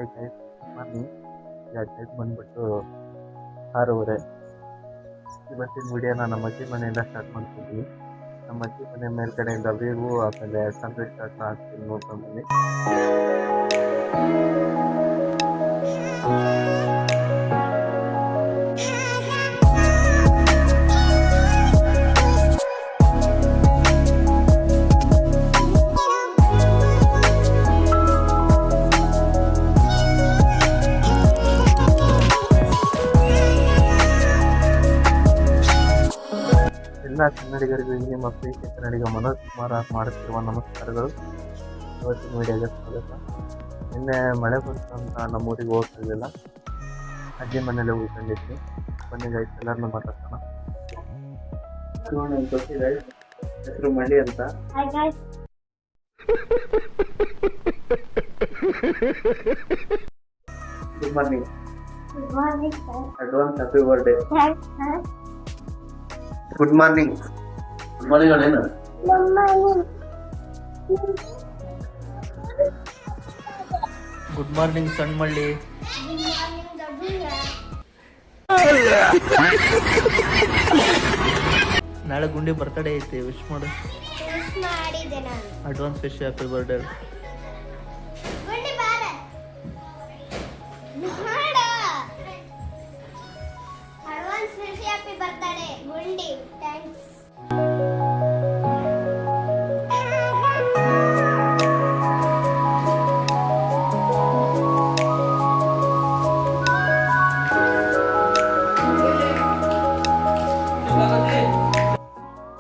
Hi guys, ಬನ್ನಿ. ಈಗ time ಬಂದ್ಬಿಟ್ಟು 6:30. ಇವತ್ತಿನ ವಿಡಿಯೋನ ನಮ್ಮ ಅಜ್ಜಿ ಮನೆಯಿಂದ ಸ್ಟಾರ್ಟ್ ಮಾಡ್ತಿದ್ವಿ. ನಮ್ಮ ಅಜ್ಜಿ ಮನೆ ಮೇಲ್ಗಡೆಯಿಂದ ವ್ಯೂ, ಆಮೇಲೆ ಸನ್ಸೆಟ್ ಶಾಟ್ನ ಹಾಕ್ತೀನಿ, ನೋಡ್ಕೊಂಡು ಬನ್ನಿ. ಎಲ್ಲ ಕನ್ನಡಿಗರಿಗೂ ನಿಮ್ಮ ಪ್ರೀತಿ ಕನ್ನಡಿಗ ಮನೋಜ್ ಕುಮಾರ್ ಮಾಡುತ್ತಿರುವ ನಮಸ್ಕಾರಗಳು. ಇವತ್ತಿನ ವಿಡಿಯೋಗೆ ಸ್ವಾಗತ. ನಿನ್ನೆ ಮಳೆ ಬಂತು ಅಂತ ನಮ್ಮೂರಿಗೆ ಹೋಗ್ತಿರ್ಲಿಲ್ಲ, ಅಜ್ಜಿ ಮನೇಲೆ ಉಳ್ಕೊಂಡಿದ್ವಿ. ಬನ್ನಿ ಗೈಸ್, ಎಲ್ಲರನ್ನೂ ಮಾತಾಡ್ಸೋಣ. ಗೊತ್ತಿದೆ, ಹೆಸರು ಮಳಿ ಅಂತ. Good morning. Advance happy birthday. Good morning. Good morning ಅಣ್ಣ. ಗುಡ್ ಮಾರ್ನಿಂಗ್ ಸಣ್ಣ ಮಳ್ಳಿ. ನಾಳೆ ಗುಂಡಿ ಬರ್ತಡೇ ಐತಿ, ವಿಶ್ ಮಾಡು. Advance wish, happy birthday.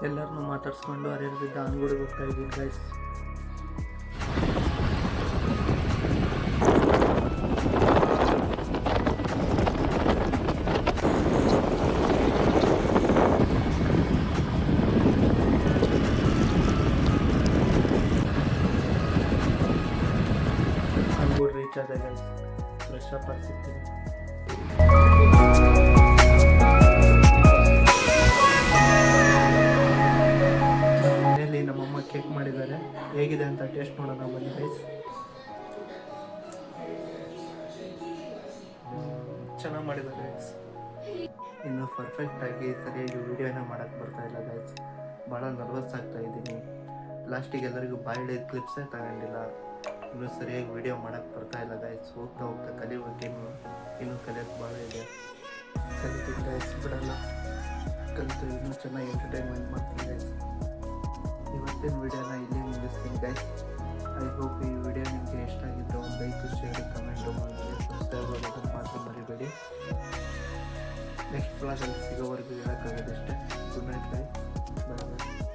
ಎಲ್ಲರನ್ನೂ ಮಾತಾಡ್ಸ್ಕೊಂಡು ಹರಿಯರ್ದಿದ್ದ ಅನ್ಗುಡಿಗೆ ಹೋಗ್ತಾ ಇದ್ದೀವಿ ಗೈಸ್. ಅನ್ಗುಡ್ ರೀಚ್ ಆದ ಗೈಸ್. ಫ್ರೆಶ್ ಅಪ್ ಸಿಗ್ತೀನಿ. ನಮ್ಮಮ್ಮ ಕೇಕ್ ಮಾಡಿದ್ದಾರೆ, ಹೇಗಿದೆ ಅಂತ ಟೇಸ್ಟ್ ಮಾಡೋಣ ಬನ್ನಿ ಗೈಸ್. ಚೆನ್ನಾಗಿ ಮಾಡಿದ್ದಾರೆ ಗೈಸ್. ಇನ್ನು ಪರ್ಫೆಕ್ಟಾಗಿ ಸರಿಯಾಗಿ ವಿಡಿಯೋನ ಮಾಡೋಕ್ಕೆ ಬರ್ತಾ ಇಲ್ಲ ಗೈಸ್. ಭಾಳ ನರ್ವಸ್ ಆಗ್ತಾ ಇದ್ದೀನಿ. ಲಾಸ್ಟಿಗೆ ಎಲ್ಲರಿಗೂ ಬಾಯ್ಡೆ ಕ್ಲಿಪ್ಸೇ ತಗೊಂಡಿಲ್ಲ. ಇನ್ನೂ ಸರಿಯಾಗಿ ವಿಡಿಯೋ ಮಾಡೋಕ್ಕೆ ಬರ್ತಾ ಇಲ್ಲ ಗೈಸ್. ಹೋಗ್ತಾ ಹೋಗ್ತಾ ಕಲಿಯೋಕೆ ಇನ್ನೂ ಕಲಿಯೋಕ್ಕೆ ಭಾಳ ಇದೆ. ಕಲಿತೀನಿ ಗೈಸ್, ಬಿಡಲ್ಲ. ಕಲಿತು ಇನ್ನೂ ಚೆನ್ನಾಗಿ ಎಂಟರ್ಟೈನ್ಮೆಂಟ್ ಮಾಡ್ತೀನಿ ಗೈಸ್. ಇವತ್ತಿನ ವಿಡಿಯೋನ ಇಲ್ಲಿ ಮುಗಿಸ್ತೀನಿ ಗೈಸ್. ಐ ಹೋಪ್ ಈ ವಿಡಿಯೋ ನಿಮಗೆ ಇಷ್ಟ ಆಗಿದ್ದರೆ ಒಂದು ಲೈಕ್, ಶೇರ್, ಕಮೆಂಟು ಮಾಡಿ, ಸಬ್ಸ್ಕ್ರೈಬ್ ಆಗೋದನ್ನು ಮಾತ್ರ ಮರಿಬೇಡಿ. ನೆಕ್ಸ್ಟ್ ಬ್ಲಾಗಲ್ಲಿ ಸಿಗೋವರೆಗೂ ಹೇಳೋಕ್ಕಾಗೋದಷ್ಟೇ. ಗುಡ್ ನೈಟ್ ಗೈಸ್, ಬಾಯ್ ಬಾಯ್.